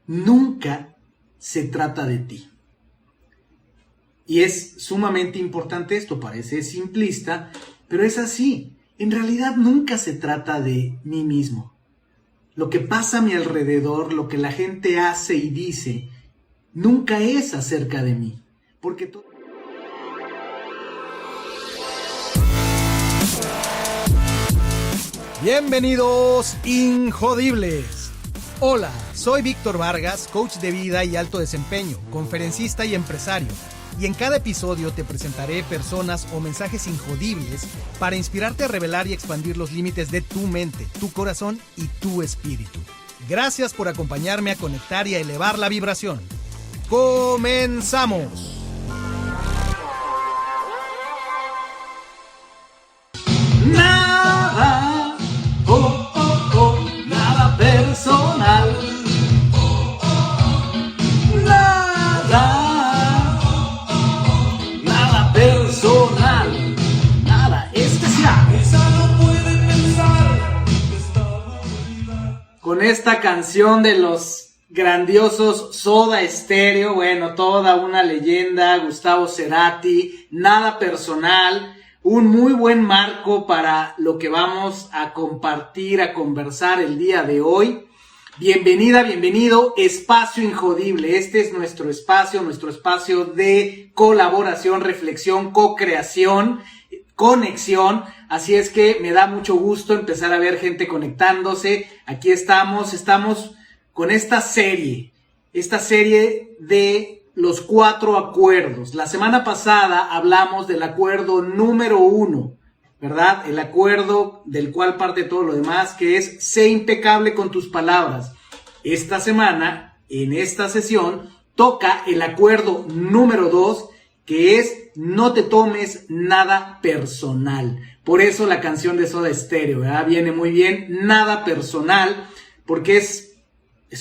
nunca se trata de ti. Y es sumamente importante esto, parece simplista, pero es así. En realidad nunca se trata de mí mismo. Lo que pasa a mi alrededor, lo que la gente hace y dice, nunca es acerca de mí. Porque Bienvenidos, Injodibles. Hola, soy Víctor Vargas, coach de vida y alto desempeño, conferencista y empresario. Y en cada episodio te presentaré personas o mensajes injodibles para inspirarte a revelar y expandir los límites de tu mente, tu corazón y tu espíritu. Gracias por acompañarme a conectar y a elevar la vibración. ¡Comenzamos! nada, nada personal. Nada personal, nada especial. Con esta canción de los grandiosos Soda Stereo, bueno, toda una leyenda, Gustavo Cerati, nada personal, un muy buen marco para lo que vamos a compartir, a conversar el día de hoy. Bienvenida, bienvenido, Espacio Injodible. Este es nuestro espacio de colaboración, reflexión, co-creación, conexión. Así es que me da mucho gusto empezar a ver gente conectándose. Aquí estamos con esta serie de los 4 acuerdos. La semana pasada hablamos del acuerdo número 1. ¿Verdad? El acuerdo del cual parte todo lo demás, que es sé impecable con tus palabras. Esta semana, en esta sesión, toca el acuerdo número 2, que es no te tomes nada personal. Por eso la canción de Soda Stereo, ¿verdad? Viene muy bien, nada personal, porque es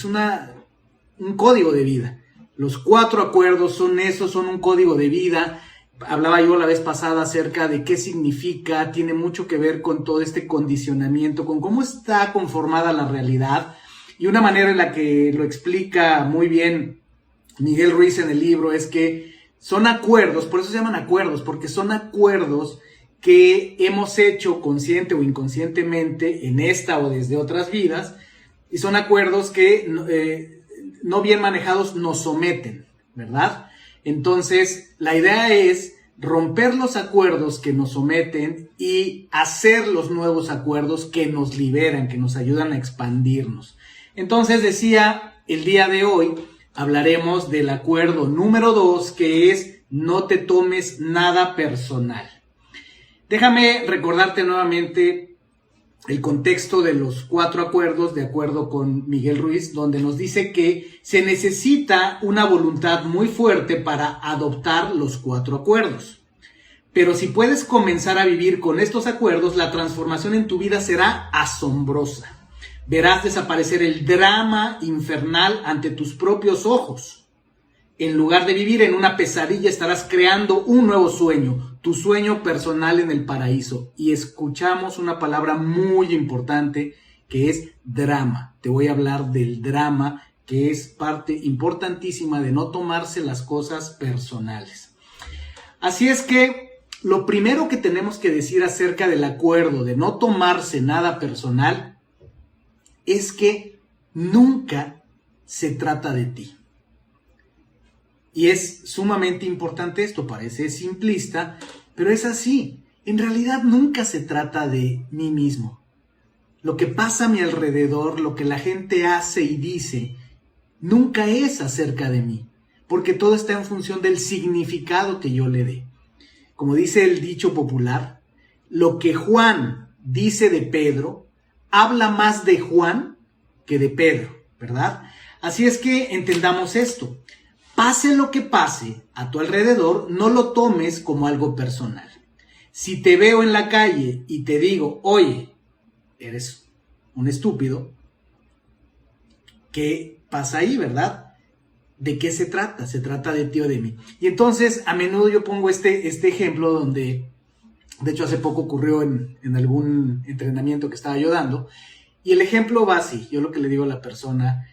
un código de vida. Los 4 acuerdos son un código de vida. Hablaba yo la vez pasada acerca de qué significa, tiene mucho que ver con todo este condicionamiento, con cómo está conformada la realidad, y una manera en la que lo explica muy bien Miguel Ruiz en el libro es que son acuerdos, por eso se llaman acuerdos, porque son acuerdos que hemos hecho consciente o inconscientemente en esta o desde otras vidas, y son acuerdos que no bien manejados nos someten, ¿verdad? Entonces, la idea es romper los acuerdos que nos someten y hacer los nuevos acuerdos que nos liberan, que nos ayudan a expandirnos. Entonces, decía, el día de hoy hablaremos del acuerdo número 2, que es no te tomes nada personal. Déjame recordarte nuevamente el contexto de los 4 acuerdos, de acuerdo con Miguel Ruiz, donde nos dice que se necesita una voluntad muy fuerte para adoptar los 4 acuerdos. Pero si puedes comenzar a vivir con estos acuerdos, la transformación en tu vida será asombrosa. Verás desaparecer el drama infernal ante tus propios ojos. En lugar de vivir en una pesadilla, estarás creando un nuevo sueño, tu sueño personal en el paraíso. Y escuchamos una palabra muy importante que es drama. Te voy a hablar del drama, que es parte importantísima de no tomarse las cosas personales. Así es que lo primero que tenemos que decir acerca del acuerdo de no tomarse nada personal es que nunca se trata de ti. Y es sumamente importante esto, parece simplista, pero es así. En realidad nunca se trata de mí mismo. Lo que pasa a mi alrededor, lo que la gente hace y dice, nunca es acerca de mí, porque todo está en función del significado que yo le dé. Como dice el dicho popular, lo que Juan dice de Pedro, habla más de Juan que de Pedro, ¿verdad? Así es que entendamos esto. Pase lo que pase a tu alrededor, no lo tomes como algo personal. Si te veo en la calle y te digo, oye, eres un estúpido, ¿qué pasa ahí, verdad? ¿De qué se trata? ¿Se trata de ti o de mí? Y entonces, a menudo yo pongo este ejemplo donde, de hecho, hace poco ocurrió en algún entrenamiento que estaba yo dando, y el ejemplo va así. Yo lo que le digo a la persona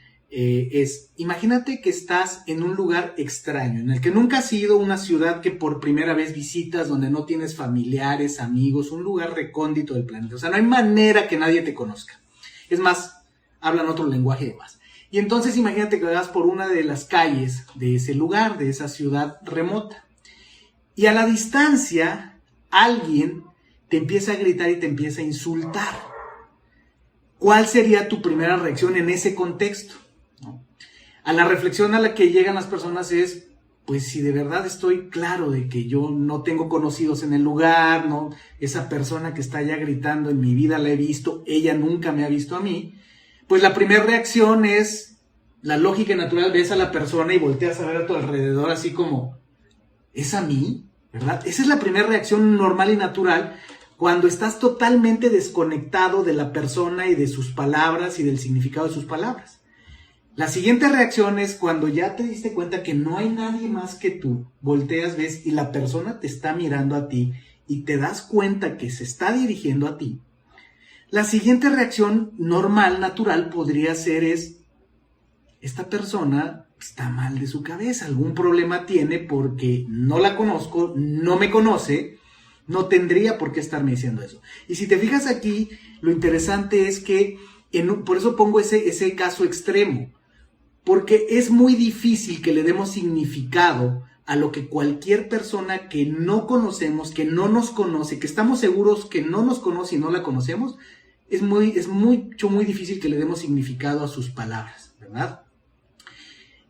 imagínate que estás en un lugar extraño, en el que nunca has ido, una ciudad que por primera vez visitas, donde no tienes familiares, amigos, un lugar recóndito del planeta. O sea, no hay manera que nadie te conozca. Es más, hablan otro lenguaje y demás. Y entonces imagínate que vas por una de las calles de ese lugar, de esa ciudad remota. Y a la distancia, alguien te empieza a gritar y te empieza a insultar. ¿Cuál sería tu primera reacción en ese contexto? ¿No? A la reflexión a la que llegan las personas es, pues si de verdad estoy claro de que yo no tengo conocidos en el lugar, ¿no? Esa persona que está allá gritando en mi vida la he visto, ella nunca me ha visto a mí, pues la primera reacción es la lógica natural, ves a la persona y volteas a ver a tu alrededor así como, ¿es a mí? ¿Verdad? Esa es la primera reacción normal y natural cuando estás totalmente desconectado de la persona y de sus palabras y del significado de sus palabras. La siguiente reacción es cuando ya te diste cuenta que no hay nadie más que tú, volteas, ves y la persona te está mirando a ti y te das cuenta que se está dirigiendo a ti. La siguiente reacción normal, natural, podría ser esta persona está mal de su cabeza, algún problema tiene porque no la conozco, no me conoce, no tendría por qué estarme diciendo eso. Y si te fijas aquí, lo interesante es que, por eso pongo ese caso extremo, porque es muy difícil que le demos significado a lo que cualquier persona que no conocemos, que no nos conoce, que estamos seguros que no nos conoce y no la conocemos, es muy difícil que le demos significado a sus palabras, ¿verdad?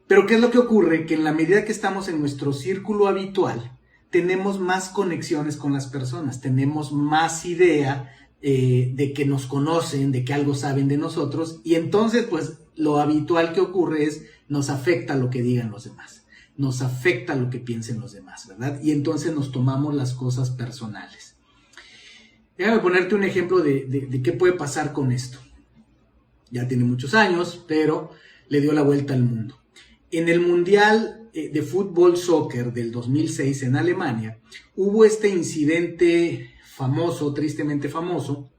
Pero ¿qué es lo que ocurre? Que en la medida que estamos en nuestro círculo habitual, tenemos más conexiones con las personas, tenemos más idea de que nos conocen, de que algo saben de nosotros, y entonces pues lo habitual que ocurre es nos afecta lo que digan los demás, nos afecta lo que piensen los demás, ¿verdad? Y entonces nos tomamos las cosas personales. Déjame ponerte un ejemplo de qué puede pasar con esto. Ya tiene muchos años, pero le dio la vuelta al mundo. En el Mundial de Fútbol Soccer del 2006 en Alemania, hubo este incidente famoso, tristemente famoso,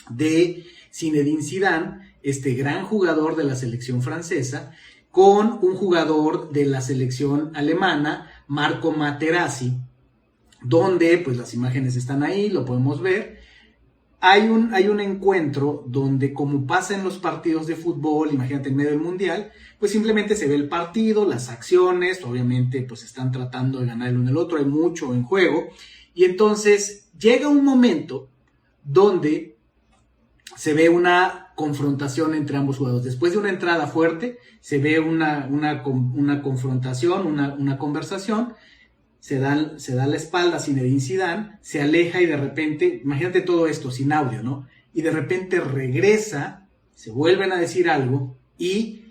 de Zinedine Zidane, este gran jugador de la selección francesa, con un jugador de la selección alemana, Marco Materazzi, donde, pues las imágenes están ahí, lo podemos ver. Hay un encuentro donde, como pasa en los partidos de fútbol, imagínate en medio del mundial, pues simplemente se ve el partido, las acciones, obviamente pues están tratando de ganar el uno al otro, hay mucho en juego, y entonces llega un momento donde se ve una confrontación entre ambos jugadores. Después de una entrada fuerte, se ve una confrontación, una conversación. Se da la espalda a Zinedine Zidane, se aleja y de repente, imagínate todo esto sin audio, ¿no? Y de repente regresa, se vuelven a decir algo y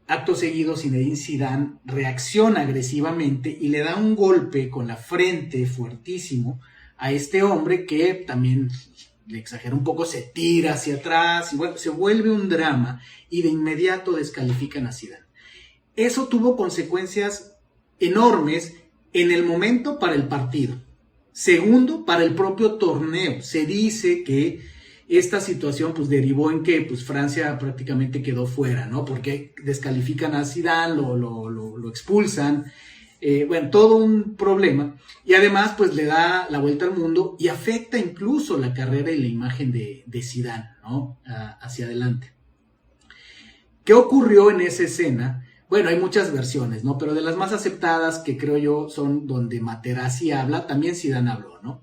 acto seguido Zinedine Zidane reacciona agresivamente y le da un golpe con la frente fuertísimo a este hombre que también le exagera un poco, se tira hacia atrás y bueno, se vuelve un drama y de inmediato descalifican a Zidane. Eso tuvo consecuencias enormes en el momento para el partido. Segundo, para el propio torneo. Se dice que esta situación pues derivó en que pues Francia prácticamente quedó fuera, ¿no? Porque descalifican a Zidane, lo expulsan. Bueno, todo un problema. Y además pues le da la vuelta al mundo y afecta incluso la carrera y la imagen de Zidane, ¿no? Hacia adelante. ¿Qué ocurrió en esa escena? Bueno, hay muchas versiones, ¿no? Pero de las más aceptadas, que creo yo son donde Materazzi habla, también Zidane habló, ¿no?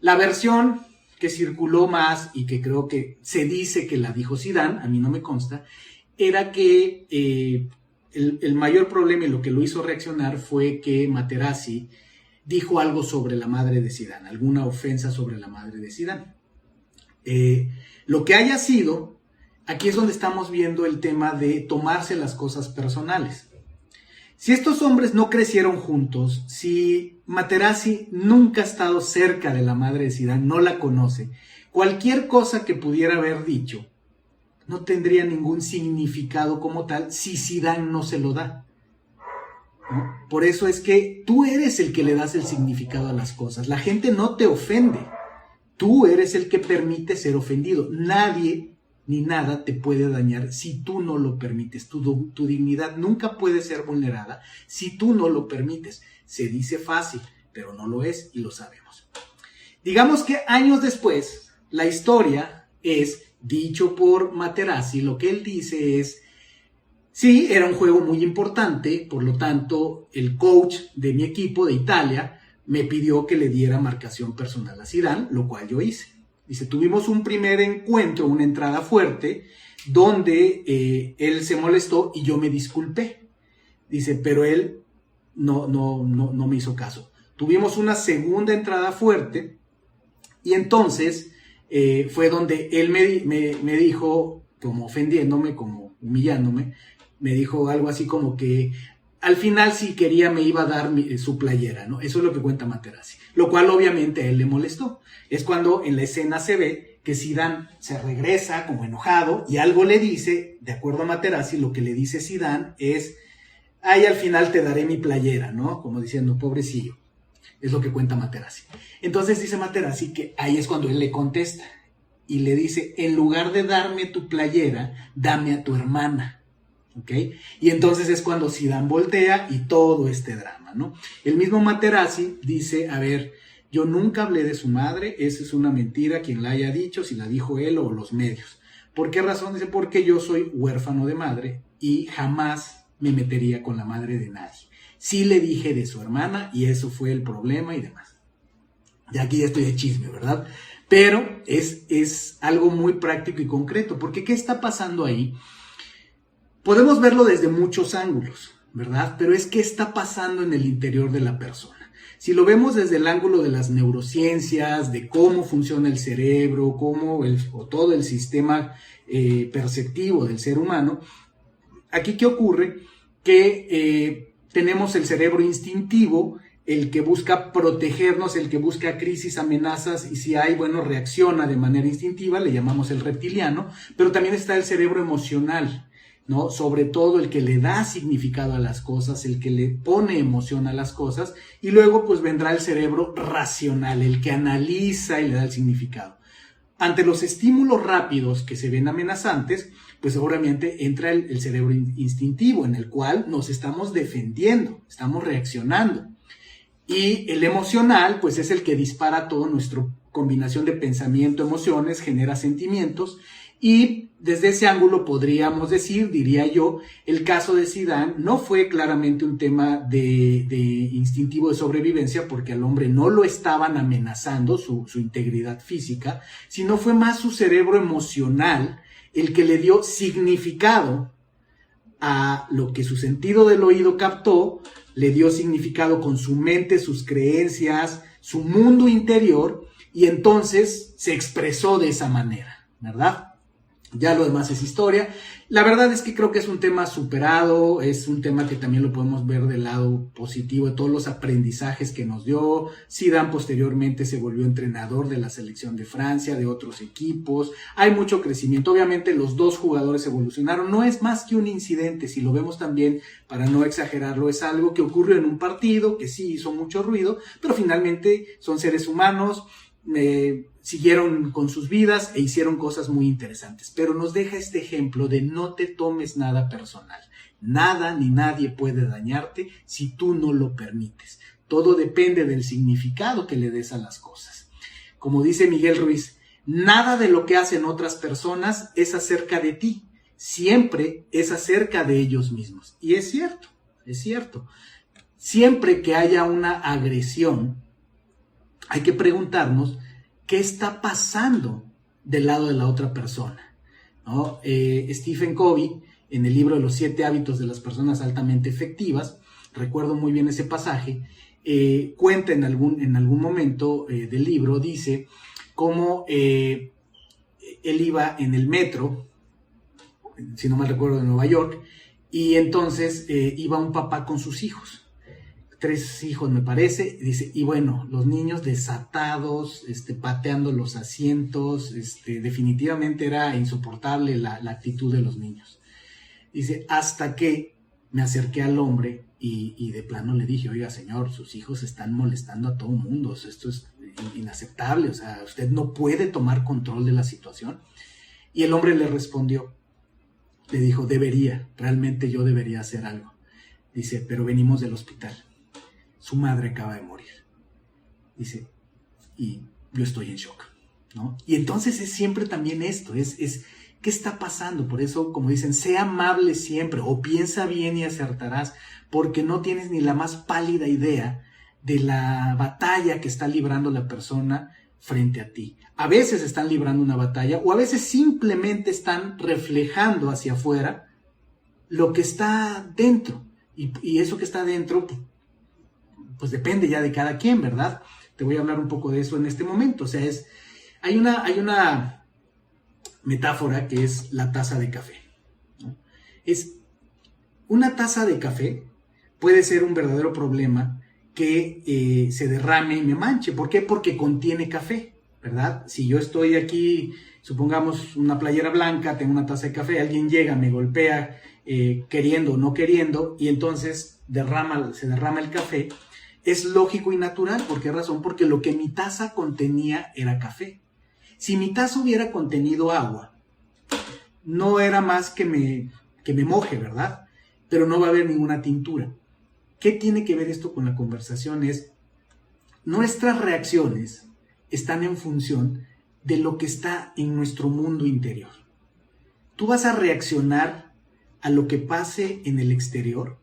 La versión que circuló más y que creo que se dice que la dijo Zidane, a mí no me consta, era que el mayor problema y lo que lo hizo reaccionar fue que Materazzi dijo algo sobre la madre de Zidane, alguna ofensa sobre la madre de Zidane. Lo que haya sido... Aquí es donde estamos viendo el tema de tomarse las cosas personales. Si estos hombres no crecieron juntos, si Materazzi nunca ha estado cerca de la madre de Zidane, no la conoce, cualquier cosa que pudiera haber dicho no tendría ningún significado como tal si Zidane no se lo da, ¿no? Por eso es que tú eres el que le das el significado a las cosas. La gente no te ofende. Tú eres el que permite ser ofendido. Nadie ni nada te puede dañar si tú no lo permites. Tu dignidad nunca puede ser vulnerada si tú no lo permites. Se dice fácil, pero no lo es y lo sabemos. Digamos que años después, la historia es dicho por Materazzi. Lo que él dice es, sí, era un juego muy importante, por lo tanto, el coach de mi equipo de Italia me pidió que le diera marcación personal a Zidane, lo cual yo hice. Dice, tuvimos un primer encuentro, una entrada fuerte, donde él se molestó y yo me disculpé. Dice, pero él no me hizo caso. Tuvimos una segunda entrada fuerte y entonces fue donde él me dijo, como ofendiéndome, como humillándome, me dijo algo así como que al final si quería me iba a dar su playera, ¿no? Eso es lo que cuenta Materazzi, lo cual obviamente a él le molestó. Es cuando en la escena se ve que Zidane se regresa como enojado y algo le dice, de acuerdo a Materazzi, lo que le dice Zidane es, ay, al final te daré mi playera, ¿no? Como diciendo, pobrecillo. Es lo que cuenta Materazzi. Entonces dice Materazzi que ahí es cuando él le contesta y le dice, en lugar de darme tu playera, dame a tu hermana. ¿Ok? Y entonces es cuando Zidane voltea y todo este drama, ¿no? El mismo Materazzi dice, a ver, yo nunca hablé de su madre, esa es una mentira, quien la haya dicho, si la dijo él o los medios. ¿Por qué razón? Dice, porque yo soy huérfano de madre y jamás me metería con la madre de nadie. Sí le dije de su hermana y eso fue el problema y demás. Y aquí ya estoy de chisme, ¿verdad? Pero es algo muy práctico y concreto, porque ¿qué está pasando ahí? Podemos verlo desde muchos ángulos, ¿verdad? Pero es qué está pasando en el interior de la persona. Si lo vemos desde el ángulo de las neurociencias, de cómo funciona el cerebro, o todo el sistema perceptivo del ser humano, aquí ¿qué ocurre? Que tenemos el cerebro instintivo, el que busca protegernos, el que busca crisis, amenazas, y si hay, bueno, reacciona de manera instintiva, le llamamos el reptiliano, pero también está el cerebro emocional, ¿no? Sobre todo el que le da significado a las cosas, el que le pone emoción a las cosas, y luego pues vendrá el cerebro racional, el que analiza y le da el significado. Ante los estímulos rápidos que se ven amenazantes, pues obviamente entra el cerebro instintivo, en el cual nos estamos defendiendo, estamos reaccionando. Y el emocional, pues es el que dispara todo nuestra combinación de pensamiento, emociones, genera sentimientos. Y desde ese ángulo podríamos decir, diría yo, el caso de Zidane no fue claramente un tema de instintivo de sobrevivencia, porque al hombre no lo estaban amenazando su integridad física, sino fue más su cerebro emocional el que le dio significado a lo que su sentido del oído captó, le dio significado con su mente, sus creencias, su mundo interior, y entonces se expresó de esa manera, ¿verdad? Ya lo demás es historia. La verdad es que creo que es un tema superado, es un tema que también lo podemos ver del lado positivo de todos los aprendizajes que nos dio. Zidane posteriormente se volvió entrenador de la selección de Francia, de otros equipos. Hay mucho crecimiento. Obviamente los dos jugadores evolucionaron. No es más que un incidente, si lo vemos también, para no exagerarlo, es algo que ocurrió en un partido, que sí hizo mucho ruido, pero finalmente son seres humanos, siguieron con sus vidas e hicieron cosas muy interesantes, pero nos deja este ejemplo de no te tomes nada personal. Nada ni nadie puede dañarte si tú no lo permites. Todo depende del significado que le des a las cosas. Como dice Miguel Ruiz, nada de lo que hacen otras personas es acerca de ti, siempre es acerca de ellos mismos. Y es cierto, es cierto. Siempre que haya una agresión, hay que preguntarnos qué está pasando del lado de la otra persona, ¿no? Stephen Covey, en el libro de los 7 hábitos de las personas altamente efectivas, recuerdo muy bien ese pasaje, cuenta en algún momento del libro, dice cómo él iba en el metro, si no mal recuerdo, de Nueva York, y entonces iba un papá con sus hijos. 3 hijos me parece, dice, y bueno, los niños desatados, pateando los asientos, definitivamente era insoportable la actitud de los niños. Dice, hasta que me acerqué al hombre y de plano le dije, oiga señor, sus hijos están molestando a todo el mundo, o sea, esto es inaceptable, o sea, usted no puede tomar control de la situación. Y el hombre le respondió, le dijo, realmente yo debería hacer algo. Dice, pero venimos del hospital. Su madre acaba de morir. Dice, y yo estoy en shock, ¿no? Y entonces es siempre también esto, ¿qué está pasando? Por eso, como dicen, sé amable siempre, o piensa bien y acertarás, porque no tienes ni la más pálida idea de la batalla que está librando la persona frente a ti. A veces están librando una batalla, o a veces simplemente están reflejando hacia afuera lo que está dentro. Y eso que está dentro, pues depende ya de cada quien, ¿verdad? Te voy a hablar un poco de eso en este momento. O sea, hay una metáfora que es la taza de café, ¿no? Una taza de café puede ser un verdadero problema que se derrame y me manche. ¿Por qué? Porque contiene café, ¿verdad? Si yo estoy aquí, supongamos una playera blanca, tengo una taza de café, alguien llega, me golpea queriendo o no queriendo, y entonces se derrama el café. Es lógico y natural. ¿Por qué razón? Porque lo que mi taza contenía era café. Si mi taza hubiera contenido agua, no era más que me moje, ¿verdad? Pero no va a haber ninguna tintura. ¿Qué tiene que ver esto con la conversación? Nuestras reacciones están en función de lo que está en nuestro mundo interior. Tú vas a reaccionar a lo que pase en el exterior,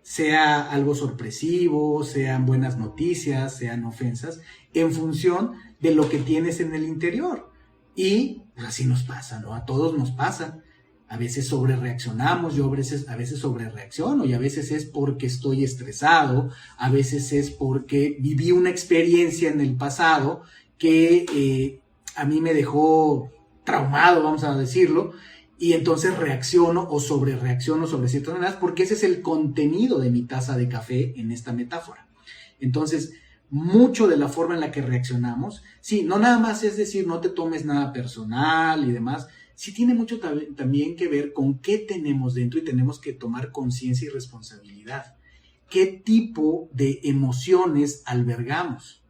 sea algo sorpresivo, sean buenas noticias, sean ofensas, en función de lo que tienes en el interior. Y pues así nos pasa, ¿no? A todos nos pasa. A veces sobrereaccionamos, yo a veces sobrereacciono, y a veces es porque estoy estresado, a veces es porque viví una experiencia en el pasado que a mí me dejó traumado, vamos a decirlo, y entonces reacciono o sobrereacciono sobre ciertas maneras, porque ese es el contenido de mi taza de café en esta metáfora. Entonces, mucho de la forma en la que reaccionamos, sí, no nada más es decir, no te tomes nada personal y demás, sí tiene mucho también que ver con qué tenemos dentro, y tenemos que tomar conciencia y responsabilidad. ¿Qué tipo de emociones albergamos?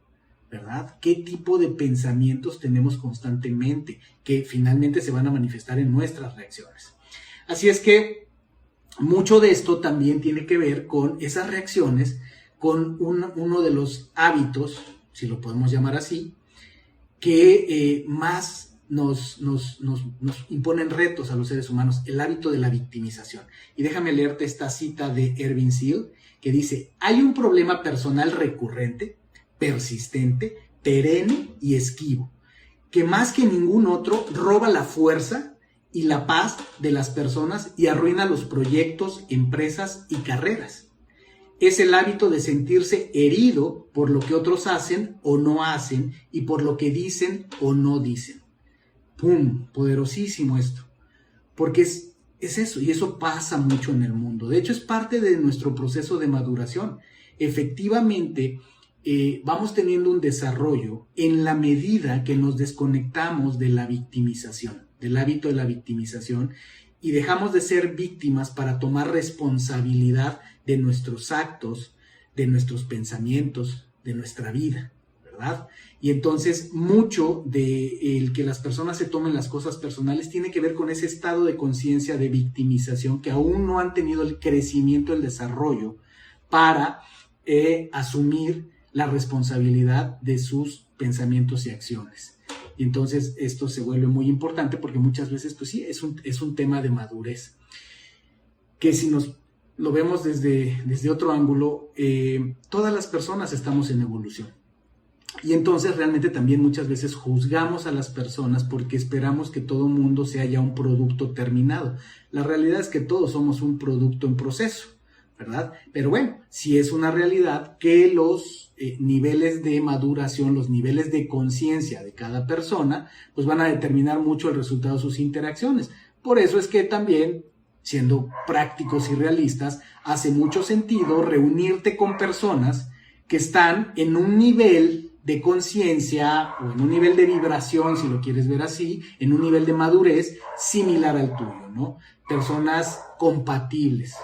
¿Verdad? ¿Qué tipo de pensamientos tenemos constantemente que finalmente se van a manifestar en nuestras reacciones? Así es que mucho de esto también tiene que ver con esas reacciones, con uno de los hábitos, si lo podemos llamar así, que más nos imponen retos a los seres humanos, el hábito de la victimización. Y déjame leerte esta cita de Ervin Seal, que dice, hay un problema personal recurrente, persistente, perenne y esquivo, que más que ningún otro roba la fuerza y la paz de las personas y arruina los proyectos, empresas y carreras. Es el hábito de sentirse herido por lo que otros hacen o no hacen y por lo que dicen o no dicen. ¡Pum! Poderosísimo esto. Porque es eso, y eso pasa mucho en el mundo. De hecho, es parte de nuestro proceso de maduración. Efectivamente, vamos teniendo un desarrollo en la medida que nos desconectamos de la victimización, del hábito de la victimización, y dejamos de ser víctimas para tomar responsabilidad de nuestros actos, de nuestros pensamientos, de nuestra vida, ¿verdad? Y entonces mucho de el que las personas se tomen las cosas personales tiene que ver con ese estado de conciencia de victimización, que aún no han tenido el crecimiento, el desarrollo para asumir la responsabilidad de sus pensamientos y acciones. Y entonces esto se vuelve muy importante, porque muchas veces, pues sí, es un tema de madurez, que si nos lo vemos desde otro ángulo, todas las personas estamos en evolución. Y entonces realmente también muchas veces juzgamos a las personas porque esperamos que todo mundo sea ya un producto terminado. La realidad es que todos somos un producto en proceso, ¿verdad? Pero bueno, sí es una realidad que los niveles de maduración, los niveles de conciencia de cada persona, pues van a determinar mucho el resultado de sus interacciones. Por eso es que también, siendo prácticos y realistas, hace mucho sentido reunirte con personas que están en un nivel de conciencia o en un nivel de vibración, si lo quieres ver así, en un nivel de madurez similar al tuyo, ¿no? Personas compatibles.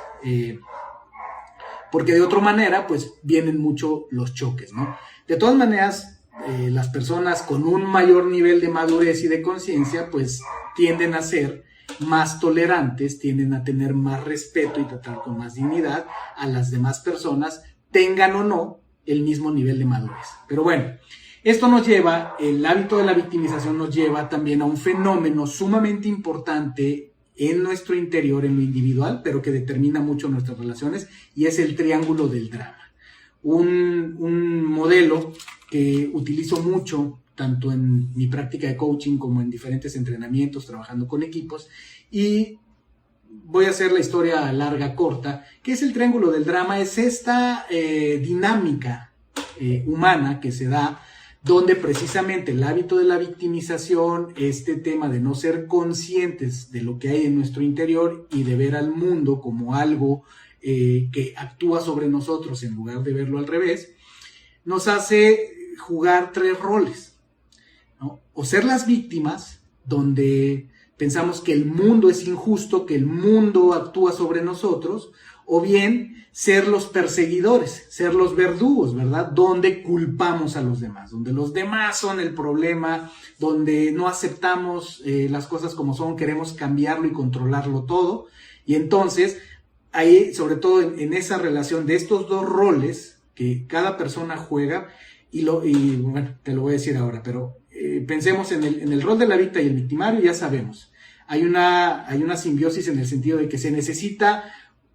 Porque de otra manera, pues vienen mucho los choques, ¿no? De todas maneras, las personas con un mayor nivel de madurez y de conciencia, pues tienden a ser más tolerantes, tienden a tener más respeto y tratar con más dignidad a las demás personas, tengan o no el mismo nivel de madurez. Pero bueno, esto nos lleva, el hábito de la victimización nos lleva también a un fenómeno sumamente importante en nuestro interior, en lo individual, pero que determina mucho nuestras relaciones, y es el triángulo del drama. Un modelo que utilizo mucho, tanto en mi práctica de coaching como en diferentes entrenamientos, trabajando con equipos, y voy a hacer la historia larga, corta. ¿Qué es el triángulo del drama? Es esta dinámica humana que se da, donde precisamente el hábito de la victimización, este tema de no ser conscientes de lo que hay en nuestro interior y de ver al mundo como algo que actúa sobre nosotros en lugar de verlo al revés, nos hace jugar 3 roles, ¿no? O ser las víctimas, donde pensamos que el mundo es injusto, que el mundo actúa sobre nosotros, o bien ser los perseguidores, ser los verdugos, ¿verdad? Donde culpamos a los demás, donde los demás son el problema, donde no aceptamos las cosas como son, queremos cambiarlo y controlarlo todo. Y entonces, ahí, sobre todo en esa relación de estos 2 roles que cada persona juega, y bueno, te lo voy a decir ahora, pero pensemos en el rol de la víctima y el victimario. Ya sabemos, hay una simbiosis en el sentido de que se necesita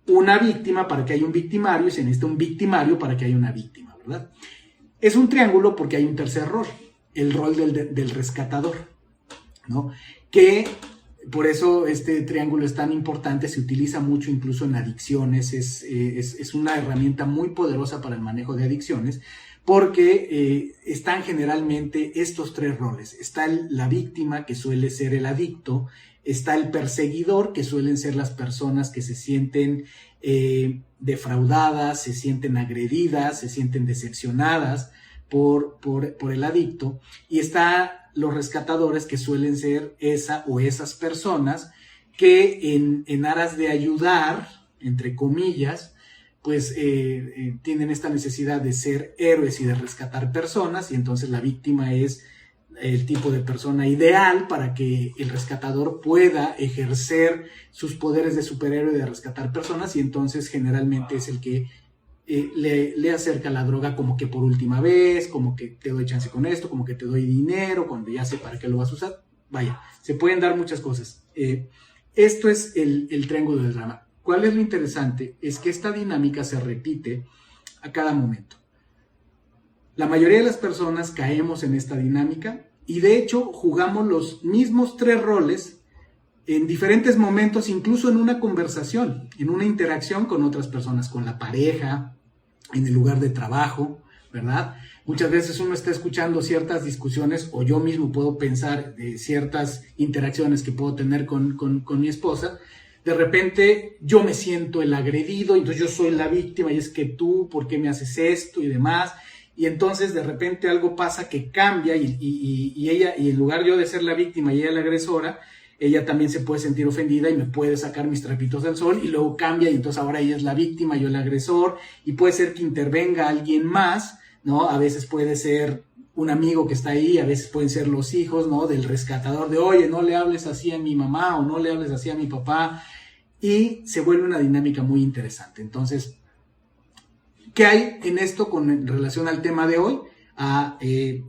una víctima para que haya un victimario, y se necesita un victimario para que haya una víctima, ¿verdad? Es un triángulo porque hay un tercer rol, el rol del rescatador, ¿no? Que por eso este triángulo es tan importante, se utiliza mucho incluso en adicciones, es una herramienta muy poderosa para el manejo de adicciones, porque están generalmente estos 3 roles. Está la víctima, que suele ser el adicto; está el perseguidor, que suelen ser las personas que se sienten defraudadas, se sienten agredidas, se sienten decepcionadas por el adicto; y está los rescatadores, que suelen ser esa o esas personas que en aras de ayudar, entre comillas, pues tienen esta necesidad de ser héroes y de rescatar personas, y entonces la víctima es el tipo de persona ideal para que el rescatador pueda ejercer sus poderes de superhéroe de rescatar personas, y entonces generalmente es el que le acerca la droga como que por última vez, como que te doy chance con esto, como que te doy dinero cuando ya sé para qué lo vas a usar. Vaya, se pueden dar muchas cosas. Esto es el triángulo del drama. ¿Cuál es lo interesante? Es que esta dinámica se repite a cada momento. La mayoría de las personas caemos en esta dinámica, y de hecho jugamos los mismos 3 roles en diferentes momentos, incluso en una conversación, en una interacción con otras personas, con la pareja, en el lugar de trabajo, ¿verdad? Muchas veces uno está escuchando ciertas discusiones, o yo mismo puedo pensar de ciertas interacciones que puedo tener con mi esposa. De repente yo me siento el agredido, entonces yo soy la víctima, y es que tú, ¿por qué me haces esto? Y demás. Y entonces de repente algo pasa que cambia, y ella, y en lugar yo de ser la víctima y ella la agresora, ella también se puede sentir ofendida y me puede sacar mis trapitos del sol, y luego cambia, y entonces ahora ella es la víctima, yo el agresor, y puede ser que intervenga alguien más, ¿no? A veces puede ser un amigo que está ahí, a veces pueden ser los hijos, ¿no? Del rescatador, de oye, no le hables así a mi mamá, o no le hables así a mi papá, y se vuelve una dinámica muy interesante. Entonces, ¿qué hay en esto con relación al tema de hoy?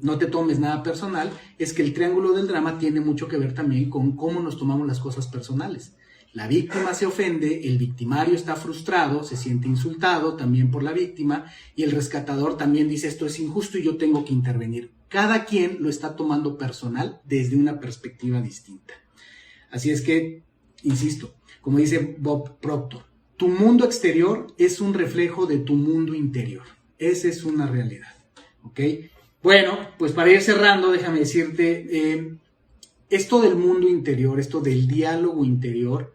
No te tomes nada personal. Es que el triángulo del drama tiene mucho que ver también con cómo nos tomamos las cosas personales. La víctima se ofende, el victimario está frustrado, se siente insultado también por la víctima, y el rescatador también dice esto es injusto y yo tengo que intervenir. Cada quien lo está tomando personal desde una perspectiva distinta. Así es que, insisto, como dice Bob Proctor, tu mundo exterior es un reflejo de tu mundo interior. Esa es una realidad, ¿ok? Bueno, pues para ir cerrando, déjame decirte, esto del mundo interior, esto del diálogo interior,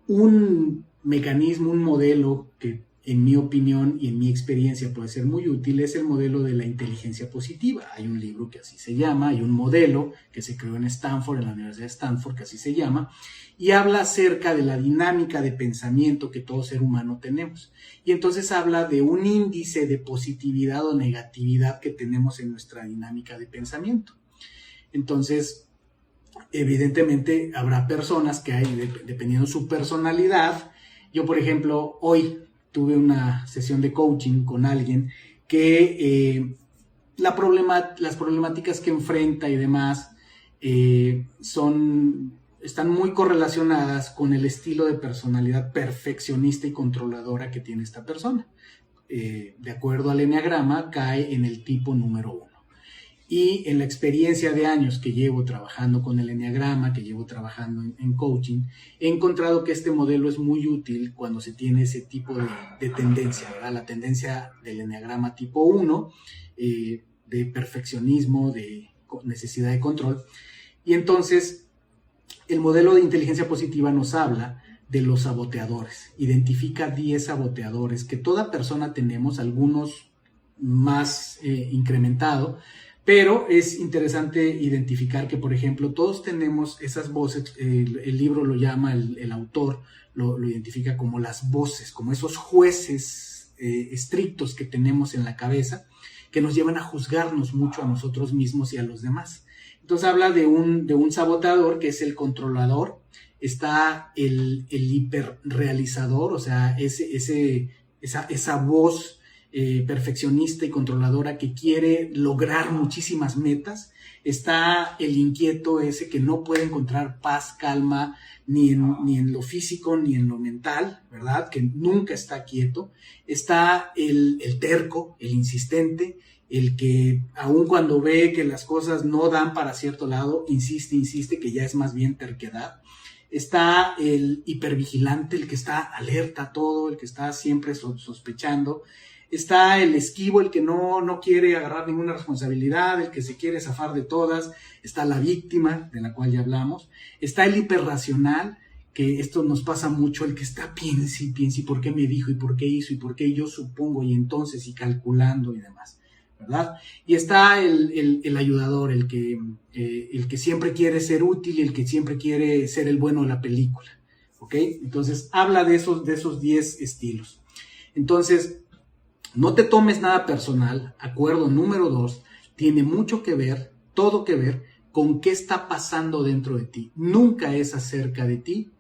un mecanismo, un modelo que en mi opinión y en mi experiencia puede ser muy útil, es el modelo de la inteligencia positiva. Hay un libro que así se llama, hay un modelo que se creó en Stanford, en la Universidad de Stanford, que así se llama, y habla acerca de la dinámica de pensamiento que todo ser humano tenemos. Y entonces habla de un índice de positividad o negatividad que tenemos en nuestra dinámica de pensamiento. Entonces, evidentemente habrá personas que hay, dependiendo de su personalidad. Yo, por ejemplo, hoy tuve una sesión de coaching con alguien que las problemáticas que enfrenta y demás están muy correlacionadas con el estilo de personalidad perfeccionista y controladora que tiene esta persona. De acuerdo al eneagrama, cae en el tipo número 1. Y en la experiencia de años que llevo trabajando con el eneagrama, que llevo trabajando en coaching, he encontrado que este modelo es muy útil cuando se tiene ese tipo de tendencia, ¿verdad? La tendencia del eneagrama tipo 1, de perfeccionismo, de necesidad de control. Y entonces, el modelo de inteligencia positiva nos habla de los saboteadores. Identifica 10 saboteadores que toda persona tenemos, algunos más incrementados. Pero es interesante identificar que, por ejemplo, todos tenemos esas voces, el libro lo llama, el autor lo identifica como las voces, como esos jueces estrictos que tenemos en la cabeza, que nos llevan a juzgarnos mucho a nosotros mismos y a los demás. Entonces habla de un saboteador que es el controlador, está el hiperrealizador, o sea, esa voz perfeccionista y controladora que quiere lograr muchísimas metas. Está el inquieto ese que no puede encontrar paz, calma, ni en lo físico ni en lo mental, ¿verdad? Que nunca está quieto. Está el terco, el insistente, el que aun cuando ve que las cosas no dan para cierto lado, insiste, que ya es más bien terquedad. Está el hipervigilante, el que está alerta a todo, el que está siempre sospechando. Está el esquivo, el que no quiere agarrar ninguna responsabilidad, el que se quiere zafar de todas. Está la víctima, de la cual ya hablamos. Está el hiperracional, que esto nos pasa mucho, el que está piense y por qué me dijo y por qué hizo y por qué yo supongo y entonces y calculando y demás, ¿verdad? Y está el ayudador, el que siempre quiere ser útil y el que siempre quiere ser el bueno de la película, ¿ok? Entonces habla de esos 10 estilos. Entonces, no te tomes nada personal. Acuerdo número 2, tiene mucho que ver, todo que ver con qué está pasando dentro de ti. Nunca es acerca de ti.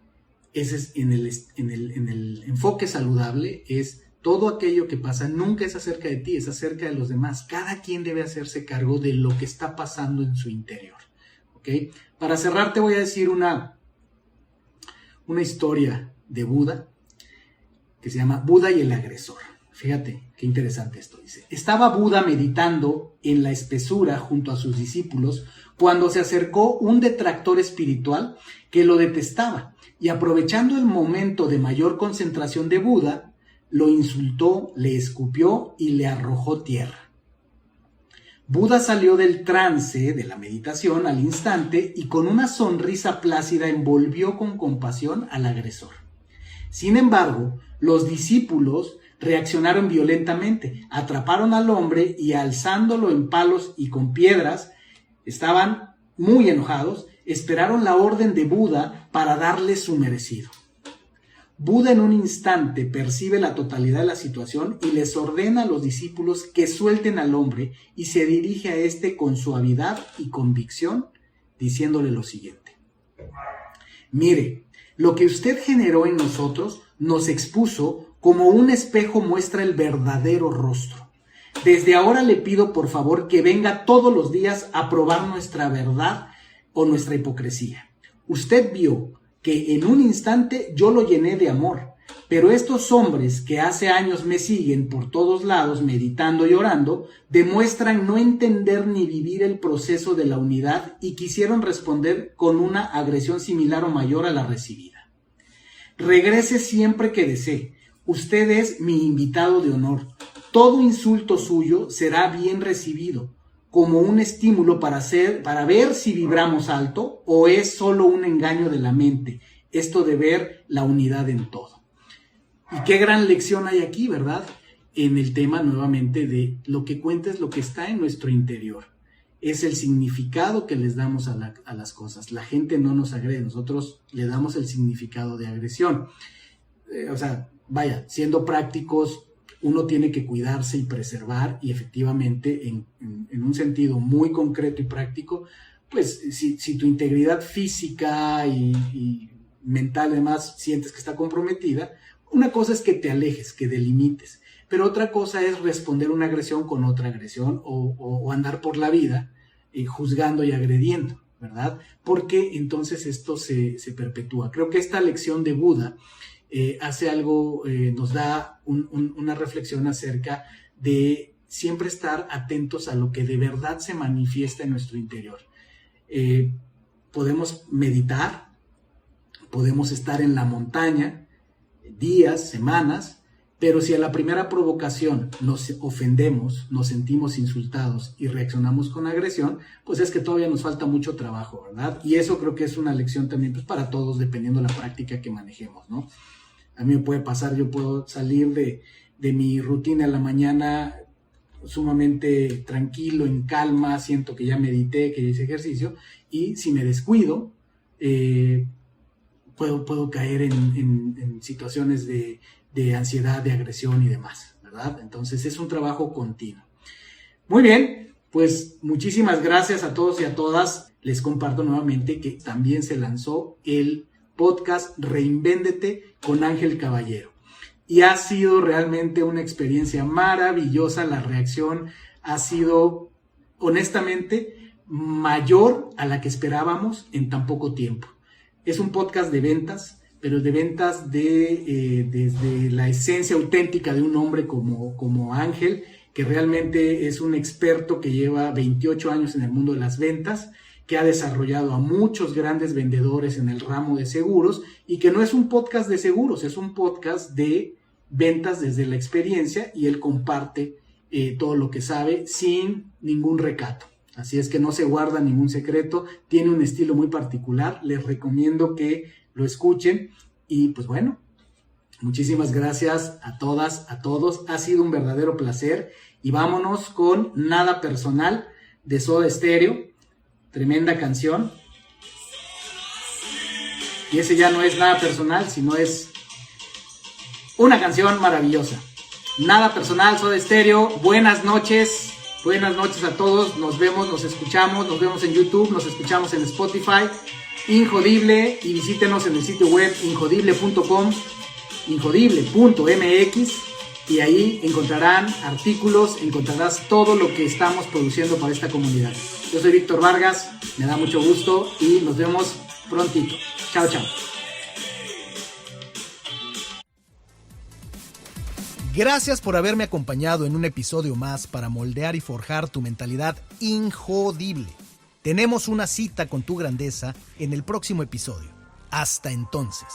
Ese es en el enfoque saludable, es todo aquello que pasa, nunca es acerca de ti, es acerca de los demás. Cada quien debe hacerse cargo de lo que está pasando en su interior, ¿ok? Para cerrar te voy a decir una historia de Buda que se llama Buda y el agresor. Fíjate, qué interesante esto, dice. Estaba Buda meditando en la espesura junto a sus discípulos cuando se acercó un detractor espiritual que lo detestaba y aprovechando el momento de mayor concentración de Buda, lo insultó, le escupió y le arrojó tierra. Buda salió del trance de la meditación al instante y con una sonrisa plácida envolvió con compasión al agresor. Sin embargo, los discípulos reaccionaron violentamente, atraparon al hombre y alzándolo en palos y con piedras, estaban muy enojados, esperaron la orden de Buda para darle su merecido. Buda en un instante percibe la totalidad de la situación y les ordena a los discípulos que suelten al hombre y se dirige a este con suavidad y convicción, diciéndole lo siguiente. Mire, lo que usted generó en nosotros nos expuso como un espejo muestra el verdadero rostro. Desde ahora le pido por favor que venga todos los días a probar nuestra verdad o nuestra hipocresía. Usted vio que en un instante yo lo llené de amor, pero estos hombres que hace años me siguen por todos lados meditando y orando, demuestran no entender ni vivir el proceso de la unidad y quisieron responder con una agresión similar o mayor a la recibida. Regrese siempre que desee. Usted es mi invitado de honor. Todo insulto suyo será bien recibido, como un estímulo para ver si vibramos alto o es solo un engaño de la mente, esto de ver la unidad en todo. Y qué gran lección hay aquí, ¿verdad? En el tema nuevamente de lo que cuenta es lo que está en nuestro interior. Es el significado que les damos a las cosas. La gente no nos agrede, nosotros le damos el significado de agresión. Siendo prácticos, uno tiene que cuidarse y preservar, y efectivamente, en un sentido muy concreto y práctico, pues si tu integridad física y mental además sientes que está comprometida, una cosa es que te alejes, que delimites, pero otra cosa es responder una agresión con otra agresión o andar por la vida juzgando y agrediendo, ¿verdad? Porque entonces esto se perpetúa. Creo que esta lección de Buda hace algo, nos da una reflexión acerca de siempre estar atentos a lo que de verdad se manifiesta en nuestro interior. Podemos meditar, podemos estar en la montaña días, semanas, pero si a la primera provocación nos ofendemos, nos sentimos insultados y reaccionamos con agresión, pues es que todavía nos falta mucho trabajo, ¿verdad? Y eso creo que es una lección también pues, para todos, dependiendo de la práctica que manejemos, ¿no? A mí me puede pasar, yo puedo salir de mi rutina en la mañana sumamente tranquilo, en calma, siento que ya medité, que ya hice ejercicio, y si me descuido, puedo caer en situaciones de ansiedad, de agresión y demás, ¿verdad? Entonces es un trabajo continuo. Muy bien, pues muchísimas gracias a todos y a todas. Les comparto nuevamente que también se lanzó el podcast Reinvéndete con Ángel Caballero. Y ha sido realmente una experiencia maravillosa. La reacción ha sido, honestamente, mayor a la que esperábamos en tan poco tiempo. Es un podcast de ventas, pero de ventas desde la esencia auténtica de un hombre como Ángel, que realmente es un experto que lleva 28 años en el mundo de las ventas, que ha desarrollado a muchos grandes vendedores en el ramo de seguros, y que no es un podcast de seguros, es un podcast de ventas desde la experiencia, y él comparte todo lo que sabe sin ningún recato. Así es que no se guarda ningún secreto, tiene un estilo muy particular, les recomiendo que lo escuchen. Y pues bueno, muchísimas gracias a todas, a todos, ha sido un verdadero placer, y vámonos con Nada Personal de Soda Stereo, tremenda canción, y ese ya no es nada personal, sino es una canción maravillosa. Nada Personal, Soda Stereo. Buenas noches a todos, nos vemos, nos escuchamos, nos vemos en YouTube, nos escuchamos en Spotify, Injodible, y visítenos en el sitio web injodible.com, injodible.mx, y ahí encontrarán artículos, encontrarás todo lo que estamos produciendo para esta comunidad. Yo soy Víctor Vargas, me da mucho gusto y nos vemos prontito. Chao, chao. Gracias por haberme acompañado en un episodio más para moldear y forjar tu mentalidad injodible. Tenemos una cita con tu grandeza en el próximo episodio. Hasta entonces.